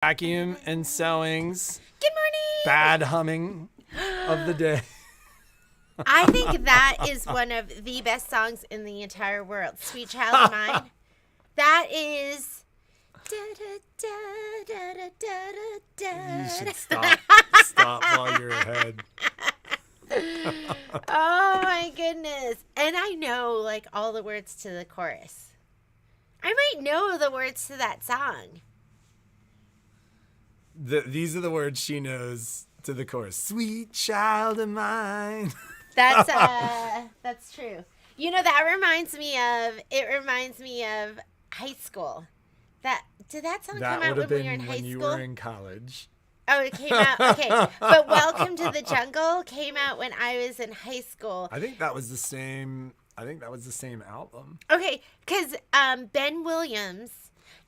Vacuum and sewings. Good morning. Bad humming of the day. I think that is one of the best songs in the entire world. Sweet Child of Mine. That is. You should stop while you're ahead. Oh my goodness. And I know like all the words to the chorus. I might know the words to that song. These are the words she knows to the chorus. Sweet child of mine. That's true. You know, that reminds me of high school. Did that song come out when we were in high school? You were in college. Oh, it came out. Okay. But Welcome to the Jungle came out when I was in high school. I think that was the same album. Okay, because Ben Williams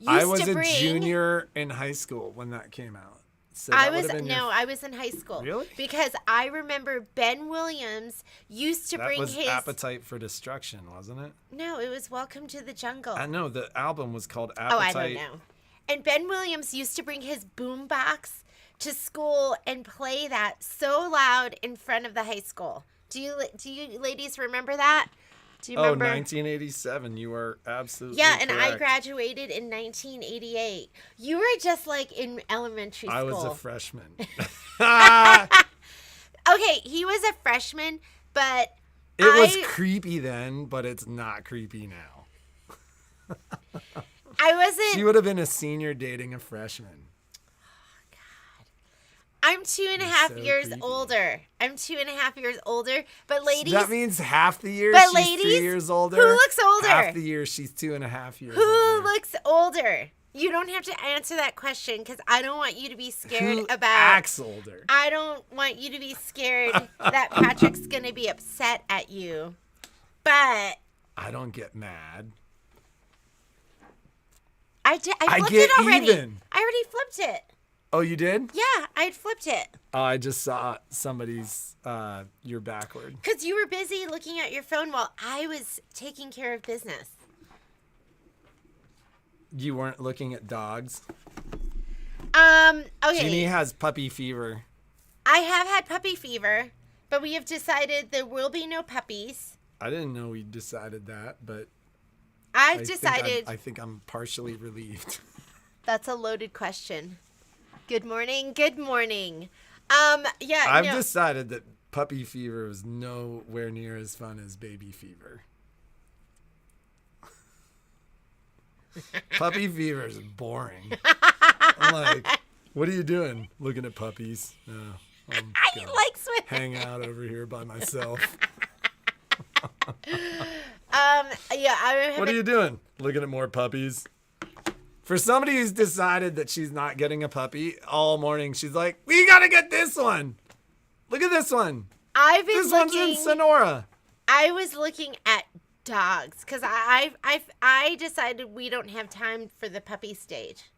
I was a junior in high school when that came out. So I was in high school. Really? Because I remember Ben Williams used to bring his Appetite for Destruction, wasn't it? No, it was Welcome to the Jungle. I know the album was called Appetite. Oh, I don't know. And Ben Williams used to bring his boombox to school and play that so loud in front of the high school. Do you ladies remember that? Do you remember? 1987. You are absolutely correct. And correct. I graduated in 1988. You were just like in elementary school. I was a freshman. Okay, he was a freshman, but it was creepy then, but it's not creepy now. I wasn't. She would have been a senior dating a freshman. I'm 2.5 years older. But ladies. That means half the year but she's ladies, 3 years older. Who looks older? Half the year she's 2.5 years older. Who looks older? You don't have to answer that question because I don't want you to be scared Who about. acts older? I don't want you to be scared that Patrick's going to be upset at you. But. I don't get mad. I flipped get it already. even. I already flipped it. Oh, you did? Yeah, I had flipped it. Oh, I just saw somebody's, you're backward. Because you were busy looking at your phone while I was taking care of business. You weren't looking at dogs? Okay. Jeannie has puppy fever. I have had puppy fever, but we have decided there will be no puppies. I didn't know we decided that, but I've decided. I think I'm partially relieved. That's a loaded question. Good morning. Yeah. I've decided that puppy fever is nowhere near as fun as baby fever. Puppy fever is boring. I'm like, what are you doing? Looking at puppies? No, I like swimming. Hang out over here by myself. Yeah. What are you doing? Looking at more puppies. For somebody who's decided that she's not getting a puppy all morning, she's like, we gotta get this one. Look at this one. This one's in Sonora. I was looking at dogs because I decided we don't have time for the puppy stage.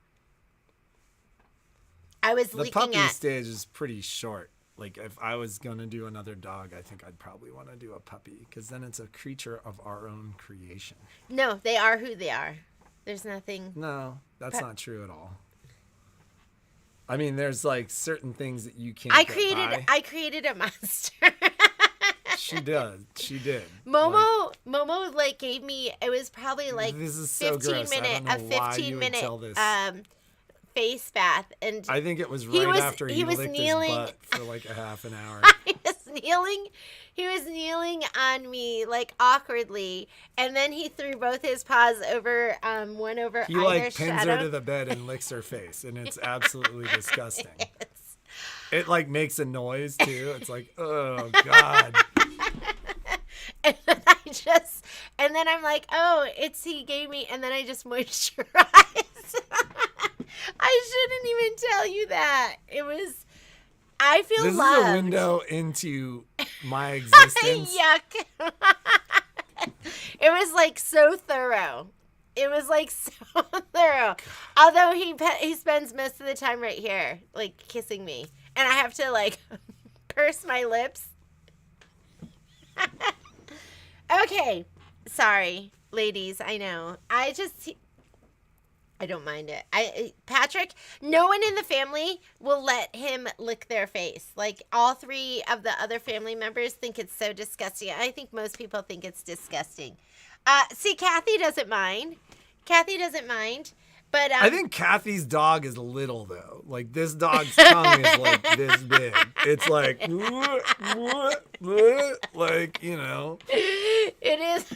The puppy stage is pretty short. Like if I was gonna do another dog, I think I'd probably want to do a puppy because then it's a creature of our own creation. No, they are who they are. There's nothing. No, that's not true at all. I mean, there's like certain things that you can't. I created a monster. She did. Momo like gave me. It was probably like this is so 15 minute face bath, and I think it was after he licked his butt for like a half an hour. He was kneeling on me like awkwardly, and then he threw both his paws over one over he either like pins shadow. her to the bed and licks her face, and it's absolutely disgusting. It like makes a noise too. It's like, oh god. And then I'm like, oh, he gave me, and then I just moisturized. I shouldn't even tell you that. I feel this loved. This is a window into my existence. Yuck. It was like so thorough. Although he spends most of the time right here, like kissing me. And I have to like purse my lips. Okay. Sorry, ladies. I know. I don't mind it. Patrick, no one in the family will let him lick their face. Like, all 3 of the other family members think it's so disgusting. I think most people think it's disgusting. See, Kathy doesn't mind. But I think Kathy's dog is little, though. Like, this dog's tongue is like this big. It's like, like, you know. It is.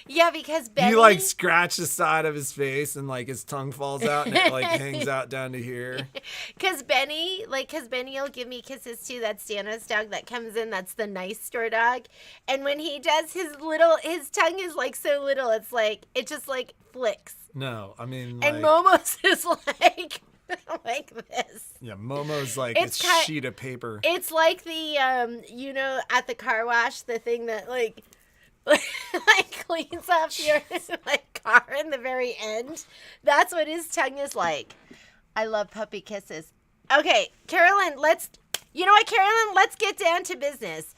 Yeah, because Benny... You, like, scratch the side of his face and, like, his tongue falls out and it, like, hangs out down to here. Because Benny will give me kisses, too. That's Dana's dog that comes in. That's the nice store dog. And when he does his tongue is, like, so little. It's, like, it just, like, flicks. No, I mean, like... And Momo's is, like... like this. Yeah, Momo's like a sheet of paper. It's like the, you know, at the car wash, the thing that, like cleans up your like car in the very end. That's what his tongue is like. I love puppy kisses. Okay, Carolyn, let's get down to business.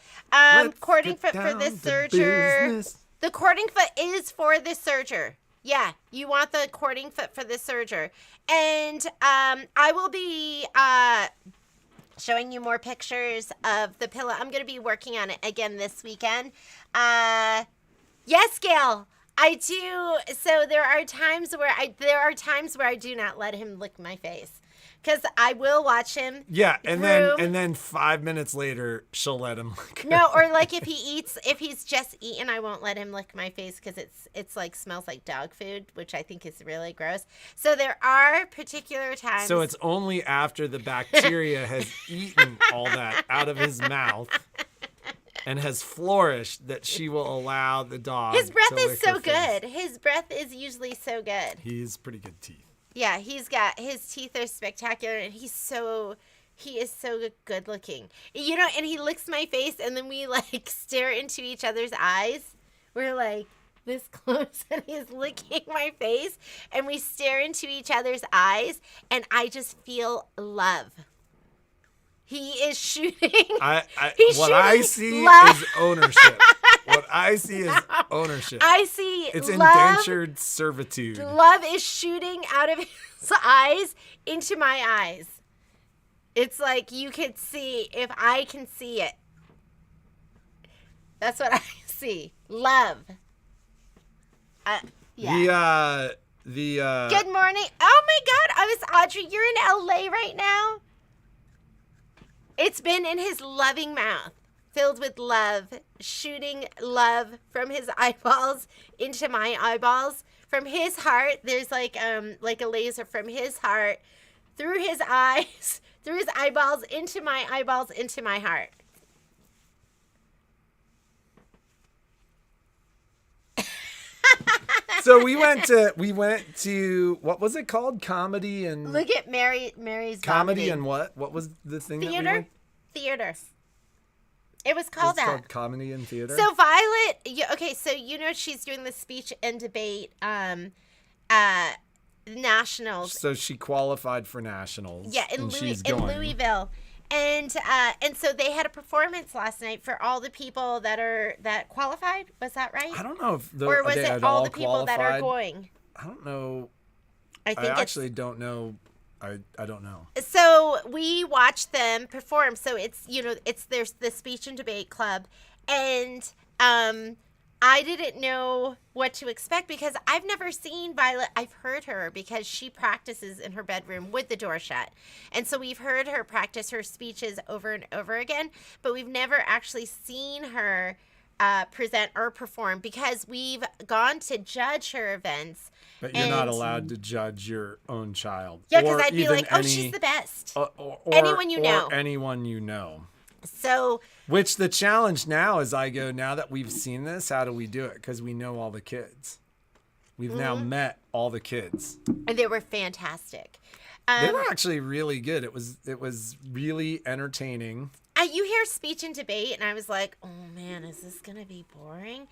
Courting foot for this serger. The courting foot is for this serger. Yeah, you want the courting foot for this serger. And I will be showing you more pictures of the pillow. I'm going to be working on it again this weekend. Yes, Gail, I do. So there are times where I do not let him lick my face. Because I will watch him. Yeah, and then 5 minutes later, she'll let him lick. No, or like if he's just eaten, I won't let him lick my face because it's like smells like dog food, which I think is really gross. So there are particular times. So it's only after the bacteria has eaten all that out of his mouth and has flourished that she will allow the dog. His breath to is lick so her good. face. His breath is usually so good. He's pretty good teeth. Yeah, his teeth are spectacular, and he is so good looking. You know, and he licks my face, and then we like stare into each other's eyes. We're like this close, and he's licking my face, and we stare into each other's eyes, and I just feel love. He is shooting. I see is ownership. What I see is ownership. I see it's love, indentured servitude. Love is shooting out of his eyes into my eyes. It's like you could see if I can see it. That's what I see. Love. Yeah. Good morning. Oh my God, Audrey, you're in LA right now? It's been in his loving mouth, filled with love, shooting love from his eyeballs into my eyeballs. From his heart, there's like a laser from his heart through his eyes, through his eyeballs, into my heart. So we went to what was it called? Comedy and look at Mary's comedy vomiting. And what was the thing theater? That we went? Theater. It was called that. Called comedy and theater. So Violet, okay, so you know she's doing the speech and debate nationals. So she qualified for nationals. Yeah, in Louisville. And so they had a performance last night for all the people that qualified. Was that right? I don't know if or was it all the people qualified. that are going? I don't know. I actually don't know. I don't know. So we watched them perform. So there's the speech and debate club, and I didn't know what to expect because I've never seen Violet. I've heard her because she practices in her bedroom with the door shut. And so we've heard her practice her speeches over and over again, but we've never actually seen her present or perform because we've gone to judge her events. But you're not allowed to judge your own child. Yeah, because I'd be like, oh, she's the best. Or anyone you know. Or anyone you know. So, which the challenge now is now that we've seen this, how do we do it? Because we know all the kids. We've now met all the kids. And they were fantastic. They were actually really good. It was really entertaining. You hear speech and debate, and I was like, oh man, is this going to be boring?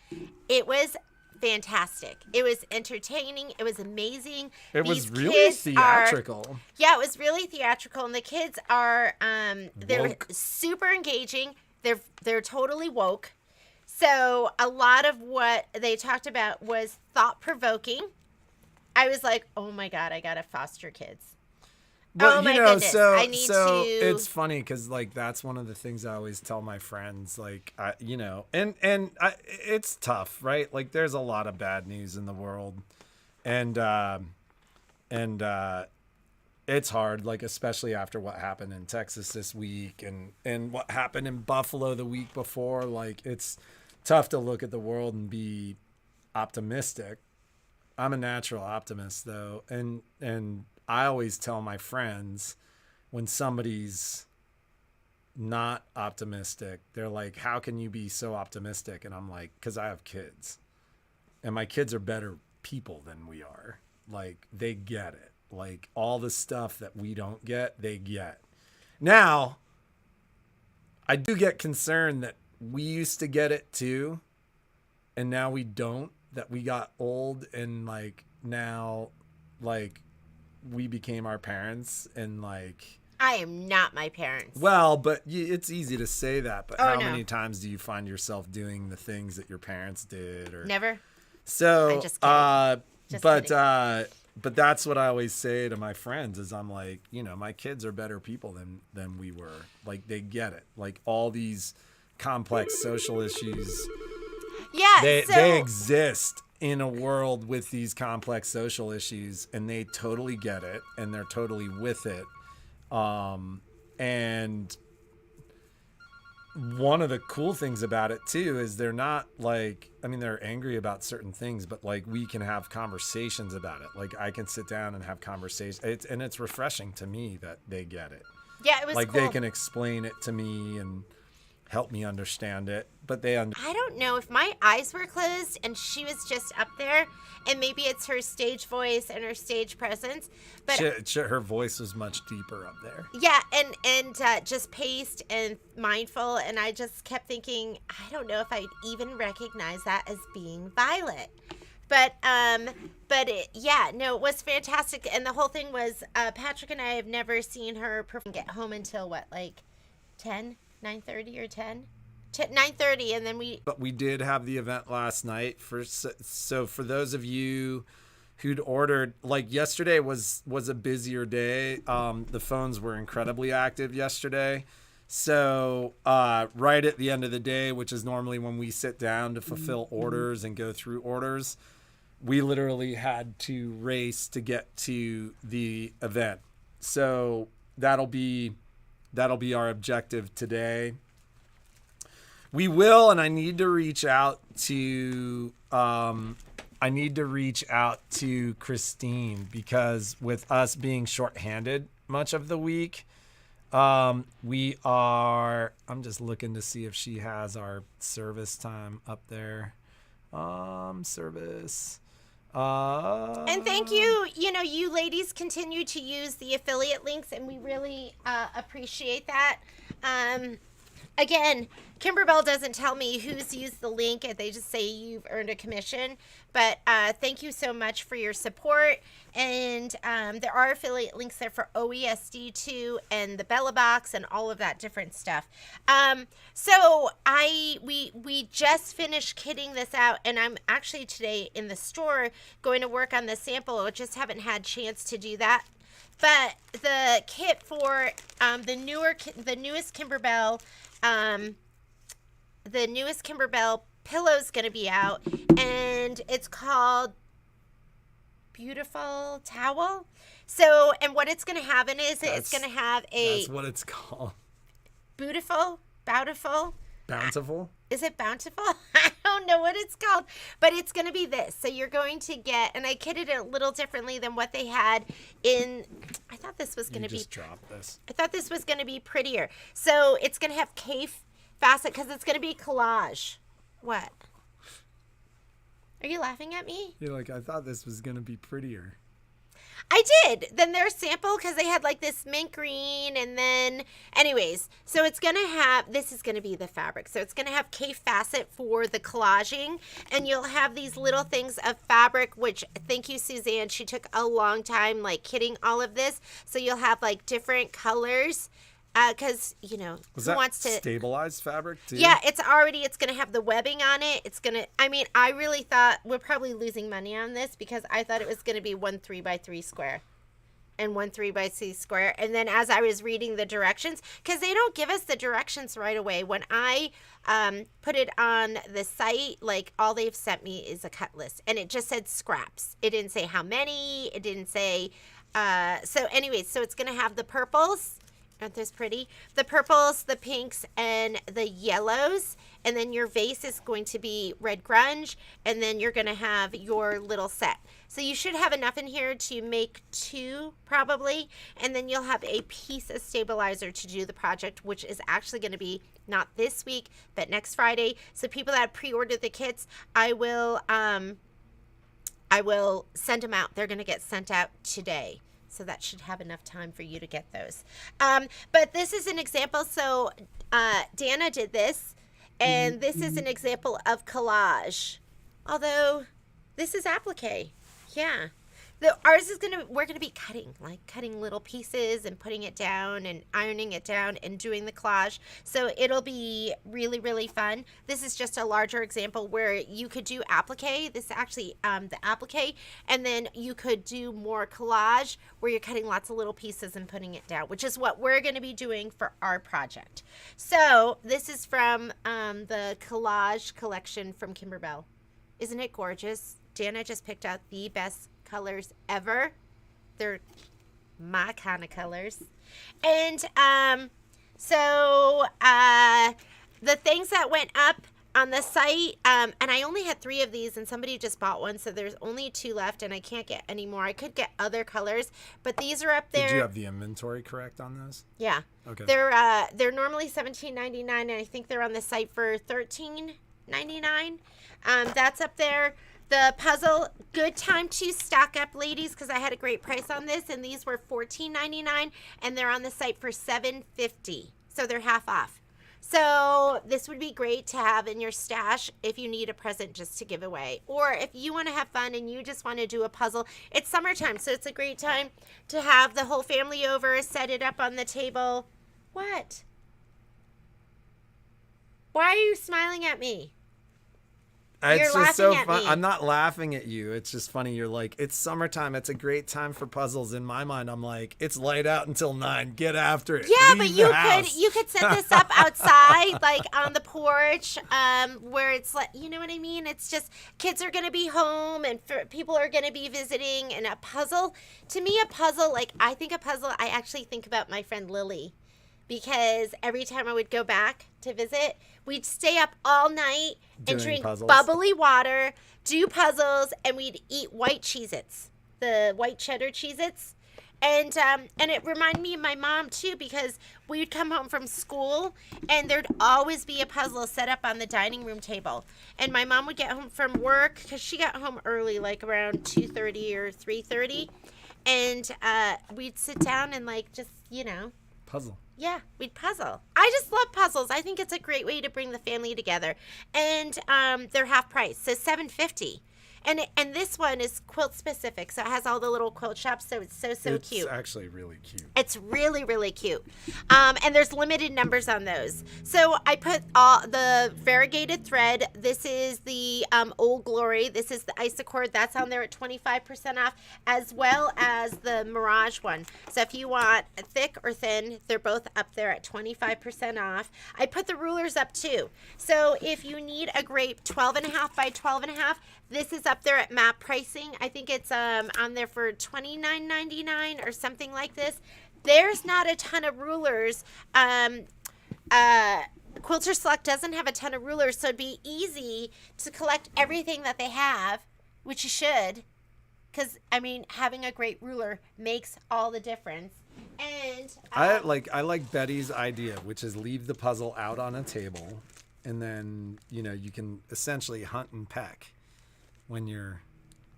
It was fantastic. It was entertaining. It was amazing. It was really theatrical. Yeah, it was really theatrical, and the kids are they're super engaging. They're totally woke. So a lot of what they talked about was thought-provoking. I was like, oh my God, I got to foster kids. But, oh my goodness. I need so to. it's funny because like that's one of the things I always tell my friends. Like, it's tough, right? Like, there's a lot of bad news in the world, and it's hard. Like, especially after what happened in Texas this week, and what happened in Buffalo the week before. Like, it's tough to look at the world and be optimistic. I'm a natural optimist, though, and I always tell my friends when somebody's not optimistic, they're like, how can you be so optimistic? And I'm like, because I have kids and my kids are better people than we are. Like, they get it. Like, all the stuff that we don't get, they get. Now, I do get concerned that we used to get it too. And now we don't, that we got old and like now, like, we became our parents and like I am not my parents. Well, but it's easy to say that, but how no. many times do you find yourself doing the things that your parents did? Or never. So I'm just kidding. But that's what I always say to my friends is I'm like, my kids are better people than we were. Like, they get it. Like, all these complex social issues, they exist in a world with these complex social issues, and they totally get it and they're totally with it. And one of the cool things about it too is they're not like, they're angry about certain things, but like we can have conversations about it. Like, I can sit down and have conversations. It's refreshing to me that they get it. Yeah, it was like cool. They can explain it to me and help me understand it, but I don't know if my eyes were closed and she was just up there, and maybe it's her stage voice and her stage presence, but her voice was much deeper up there. Yeah, and just paced and mindful, and I just kept thinking, I don't know if I'd even recognize that as being Violet. But it was fantastic, and the whole thing was Patrick and I have never seen her get home until what, like 10? 9:30 or 10? 9:30, and then But we did have the event last night. So for those of you who'd ordered, like, yesterday was a busier day. The phones were incredibly active yesterday. So right at the end of the day, which is normally when we sit down to fulfill orders and go through orders, we literally had to race to get to the event. So that'll be our objective today. We will, and I need to reach out to Christine, because with us being shorthanded much of the week, I'm just looking to see if she has our service time up there. Service. And thank you. You ladies continue to use the affiliate links, and we really appreciate that. Again, Kimberbell doesn't tell me who's used the link. They just say you've earned a commission. But thank you so much for your support. And there are affiliate links there for OESD too, and the Bella Box and all of that different stuff. So we just finished kitting this out, and I'm actually today in the store going to work on the sample. I just haven't had chance to do that. But the kit for the newest Kimberbell pillow is going to be out, and it's called Beautiful Towel. So, and what it's going to have in it is it's going to have that's what it's called. Bountiful? Bountiful? Is it bountiful? I don't know what it's called, but it's going to be this. So you're going to get, and I kitted it a little differently than what they had in, I thought this was going to be. Just drop this. I thought this was going to be prettier. So it's going to have K facet because it's going to be collage. What? Are you laughing at me? You're like, I thought this was going to be prettier. I did. Then their sample, because they had like this mint green, and then anyways, so it's going to have, this is going to be the fabric. So it's going to have K facet for the collaging, and you'll have these little things of fabric, which thank you, Suzanne. She took a long time like kitting all of this. So you'll have like different colors because, you know, Was who that wants to... stabilized fabric too? Yeah, it's going to have the webbing on it. I really thought we're probably losing money on this because I thought it was going to be 1 3x3 square. And 1 3x3 square. And then as I was reading the directions, because they don't give us the directions right away. When I put it on the site, like all they've sent me is a cut list. And it just said scraps. It didn't say how many. It didn't say. So anyways, so it's going to have the purples. Aren't those pretty? The purples, the pinks, and the yellows. And then your vase is going to be red grunge. And then you're going to have your little set. So you should have enough in here to make 2 probably. And then you'll have a piece of stabilizer to do the project, which is actually going to be not this week, but next Friday. So people that pre-ordered the kits, I will send them out. They're going to get sent out today. So that should have enough time for you to get those. But this is an example. So Dana did this, and this is an example of collage. Although this is applique. Yeah. Ours is we're going to be cutting little pieces and putting it down and ironing it down and doing the collage. So it'll be really, really fun. This is just a larger example where you could do applique. This is actually the applique. And then you could do more collage where you're cutting lots of little pieces and putting it down, which is what we're going to be doing for our project. So this is from the collage collection from Kimberbell. Isn't it gorgeous? Dana just picked out the best colors ever. They're my kind of colors. And so the things that went up on the site, and I only had 3 of these, and somebody just bought one, so there's only 2 left, and I can't get any more. I could get other colors, but these are up there. Did you have the inventory correct on those? Yeah. Okay. They're normally $17.99, and I think they're on the site for $13.99. That's up there. The puzzle, good time to stock up, ladies, because I had a great price on this, and these were $14.99, and they're on the site for $7.50, so they're half off. So this would be great to have in your stash if you need a present just to give away, or if you want to have fun and you just want to do a puzzle. It's summertime, so it's a great time to have the whole family over, set it up on the table. What? Why are you smiling at me? It's just so fun. I'm not laughing at you. It's just funny. You're like, it's summertime. It's a great time for puzzles. In my mind, I'm like, it's light out until 9. Get after it. Yeah, Leave but you could set this up outside, like on the porch, where it's like, you know what I mean? It's just kids are gonna be home and people are gonna be visiting. And a puzzle, to me, like I actually think about my friend Lily. Because every time I would go back to visit, we'd stay up all night and drink bubbly water, do puzzles, and we'd eat white Cheez-Its, the white cheddar Cheez-Its. And it reminded me of my mom, too, because we'd come home from school, and there'd always be a puzzle set up on the dining room table. And my mom would get home from work, because she got home early, like around 2:30 or 3:30. And we'd sit down and, like, just, you know. Puzzle. Yeah, we'd puzzle. I just love puzzles. I think it's a great way to bring the family together. And they're half price, so $7.50. And this one is quilt specific, so it has all the little quilt shops, so it's so cute. It's actually really cute. It's really, really cute. And there's limited numbers on those. So I put all the variegated thread. This is the Old Glory. This is the Isacord. That's on there at 25% off, as well as the Mirage one. So if you want thick or thin, they're both up there at 25% off. I put the rulers up too. So if you need a great 12.5 by 12.5, this is up there at MAP pricing. I think it's on there for $29.99 or something like this. There's not a ton of rulers. Quilter Select doesn't have a ton of rulers, so it'd be easy to collect everything that they have, which you should, because I mean, having a great ruler makes all the difference. And I like Betty's idea, which is leave the puzzle out on a table, and then you can essentially hunt and peck when you're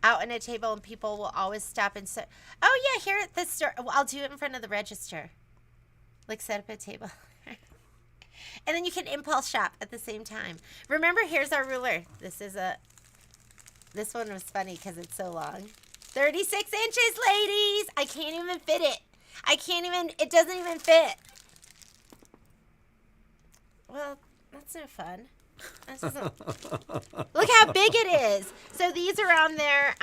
out on a table, and people will always stop and say, "Oh yeah, here at the store." Well, I'll do it in front of the register, like set up a table, and then you can impulse shop at the same time. Remember, here's our ruler. This one was funny because it's so long. 36 inches, ladies. I can't even fit it. It doesn't even fit. Well, that's no fun. Look how big it is. So these are on there.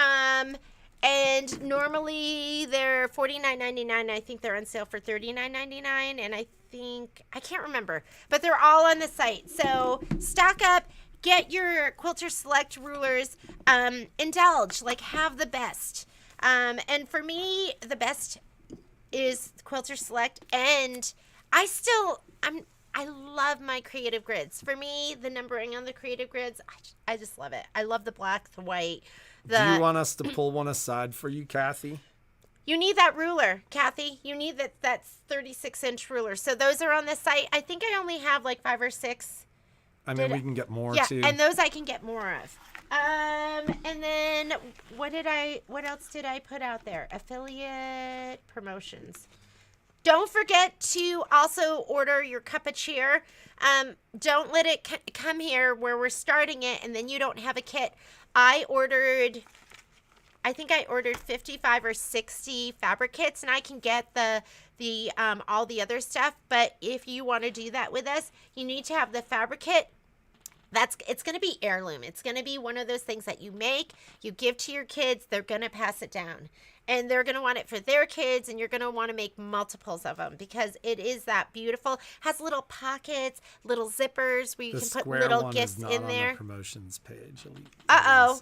And normally they're $49.99. I think they're on sale for $39.99. And I can't remember. But they're all on the site. So stock up. Get your Quilter Select rulers. Indulge. Like, have the best. And for me, the best is Quilter Select. And I love my creative grids. For me, the numbering on the creative grids, I just love it. I love the black, the white. Do you want us to pull one aside for you, Kathy? You need that ruler, Kathy. You need that 36-inch ruler. So those are on the site. I think I only have like 5 or 6. I mean, we can get more too. Yeah, and those I can get more of. And then what else did I put out there? Affiliate promotions. Don't forget to also order your cup of cheer. Don't let it come here where we're starting it and then you don't have a kit. I think I ordered 55 or 60 fabric kits, and I can get the all the other stuff. But if you want to do that with us, you need to have the fabric kit. It's going to be heirloom. It's going to be one of those things that you make, you give to your kids, they're going to pass it down. And they're going to want it for their kids, and you're going to want to make multiples of them because it is that beautiful. Has little pockets, little zippers where you can put little gifts in there. On the promotions page. Uh-oh.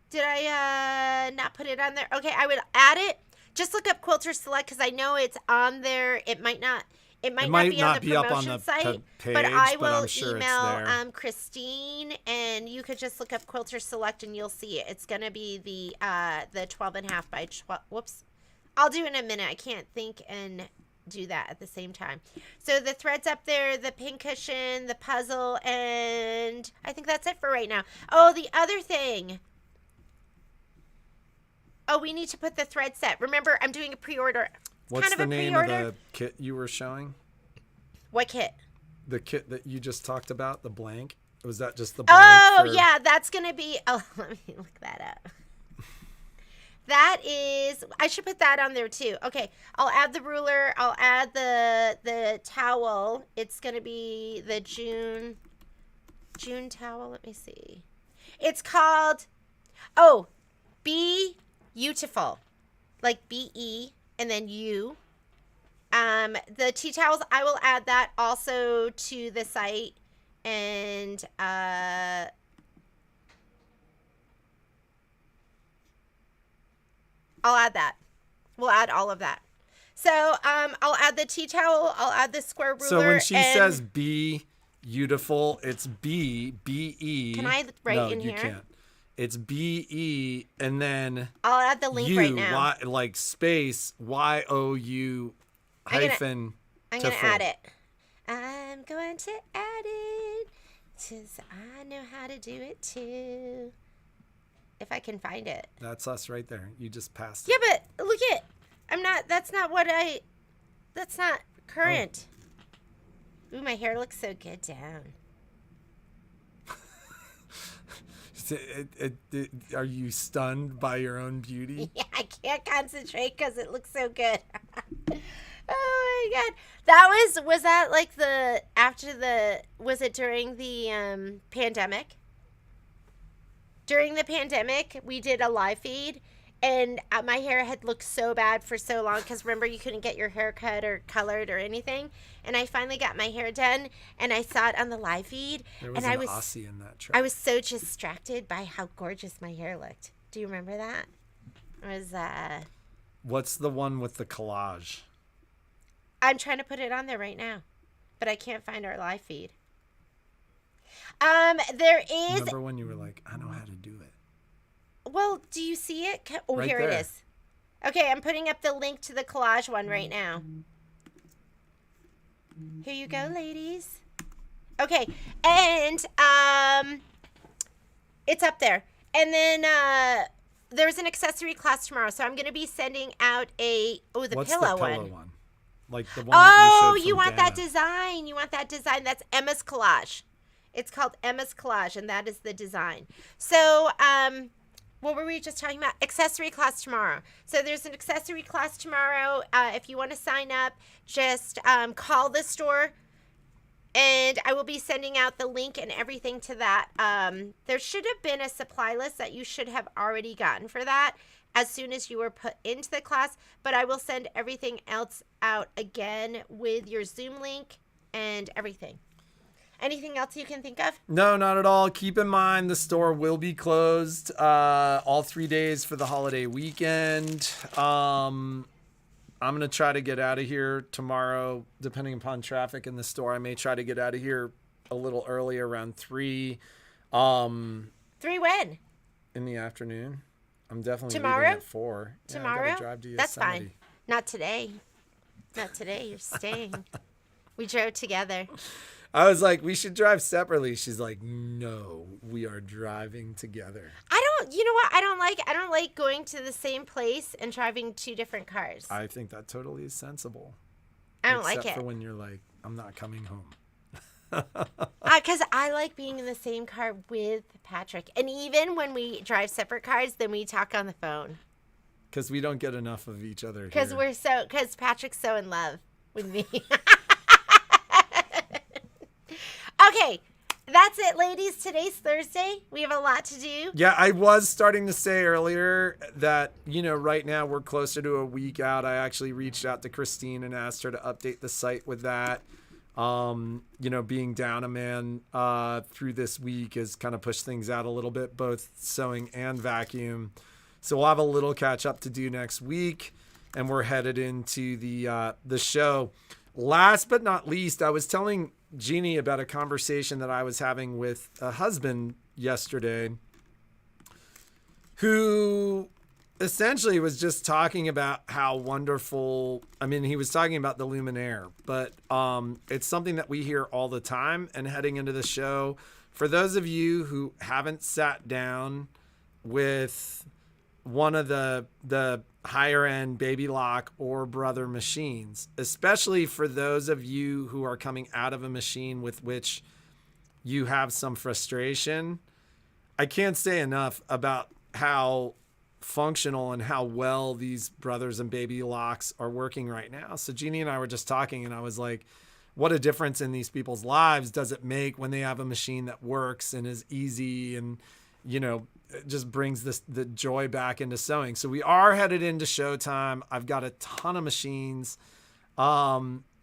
Did I not put it on there? Okay, I would add it. Just look up Quilter Select because I know it's on there. It might not be on the promotion site, page, but I will I'm sure email Christine, and you could just look up Quilter Select, and you'll see it. It's going to be the 12.5 by 12. Whoops. I'll do it in a minute. I can't think and do that at the same time. So the thread's up there, the pin cushion, the puzzle, and I think that's it for right now. Oh, the other thing. Oh, we need to put the thread set. Remember, I'm doing a pre-order. What's the name of the kit you were showing? What kit? The kit that you just talked about, the blank. Was that just the blank? Oh, yeah, that's going to be... Oh, let me look that up. That is... I should put that on there, too. Okay, I'll add the ruler. I'll add the towel. It's going to be the June towel. Let me see. It's called... Oh, Be Beautiful. Like B-E... and then you. The tea towels, I will add that also to the site. And I'll add that. We'll add all of that. So I'll add the tea towel. I'll add the square ruler. So when she says be beautiful, it's B-E. Can I write in here? No, you can't. It's B-E, and then I'll add the link right now. Like space Y-O-U hyphen. I'm going to add it. I'm going to add it because I know how to do it too. If I can find it. That's us right there. You just passed it. Yeah, but look at that's not current. Oh. Ooh, my hair looks so good down. Are you stunned by your own beauty? Yeah, I can't concentrate because it looks so good. Oh my God. Was that like was it during the pandemic? During the pandemic, we did a live feed, and my hair had looked so bad for so long because remember you couldn't get your hair cut or colored or anything. And I finally got my hair done, and I saw it on the live feed. There was and an Aussie in that truck. I was so distracted by how gorgeous my hair looked. Do you remember that? It was What's the one with the collage? I'm trying to put it on there right now, but I can't find our live feed. There is. Remember when you were like, I know how to do it? Well, do you see it? Oh, right here there. It is. Okay, I'm putting up the link to the collage one right now. Here you go, ladies. Okay, and it's up there. And then there's an accessory class tomorrow, so I'm going to be sending out What's pillow the pillow one. Like the one that you want Dana. that design. You want that design. That's Emma's collage. It's called Emma's collage, and that is the design. So, what were we just talking about? Accessory class tomorrow. So there's an accessory class tomorrow. If you want to sign up, just call the store. And I will be sending out the link and everything to that. There should have been a supply list that you should have already gotten for that as soon as you were put into the class. But I will send everything else out again with your Zoom link and everything. Anything else you can think of? No, not at all. Keep in mind the store will be closed all 3 days for the holiday weekend. I'm going to try to get out of here tomorrow, depending upon traffic in the store. I may try to get out of here a little early, around 3. 3 when? In the afternoon. I'm definitely Tomorrow? leaving at 4. Tomorrow? Yeah, I gotta drive to That's Yosemite. fine. Not today. Not today. You're staying. We drove together. I was like, we should drive separately. She's like, no, we are driving together. You know what? I don't like going to the same place and driving 2 different cars. I think that totally is sensible. I don't like it. Except for when you're like, I'm not coming home. Because I like being in the same car with Patrick. And even when we drive separate cars, then we talk on the phone. Because we don't get enough of each other. Because Patrick's so in love with me. Okay. That's it, ladies. Today's Thursday. We have a lot to do. Yeah, I was starting to say earlier that, right now we're closer to a week out. I actually reached out to Christine and asked her to update the site with that. Being down a man through this week has kind of pushed things out a little bit, both sewing and vacuum. So we'll have a little catch up to do next week, and we're headed into the show. Last but not least, I was telling Jeannie about a conversation that I was having with a husband yesterday who essentially was just talking about how wonderful, he was talking about the Luminaire, but it's something that we hear all the time. And heading into the show, for those of you who haven't sat down with one of the higher end Baby Lock or Brother machines, especially for those of you who are coming out of a machine with which you have some frustration, I can't say enough about how functional and how well these Brothers and Baby Locks are working right now. So Jeannie and I were just talking, and I was like, what a difference in these people's lives does it make when they have a machine that works and is easy and, it just brings the joy back into sewing. So we are headed into showtime. I've got a ton of machines, a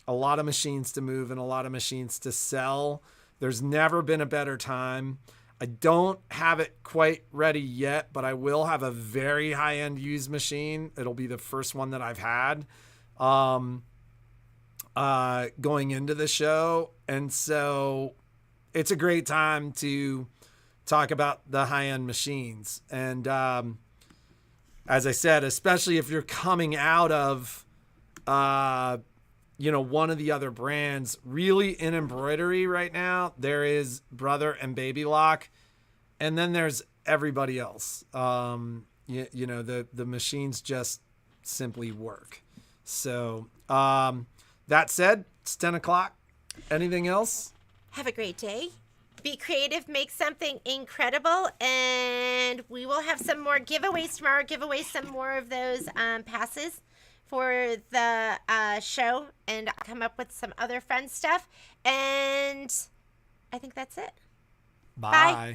lot of machines to move and a lot of machines to sell. There's never been a better time. I don't have it quite ready yet, but I will have a very high-end used machine. It'll be the first one that I've had going into the show. And so it's a great time to talk about the high-end machines. And as I said, especially if you're coming out of, one of the other brands, really in embroidery right now, there is Brother and Baby Lock. And then there's everybody else. The machines just simply work. So that said, it's 10 o'clock. Anything else? Have a great day. Be creative, make something incredible, and we will have some more giveaways tomorrow. Give away some more of those passes for the show and come up with some other fun stuff. And I think that's it. Bye.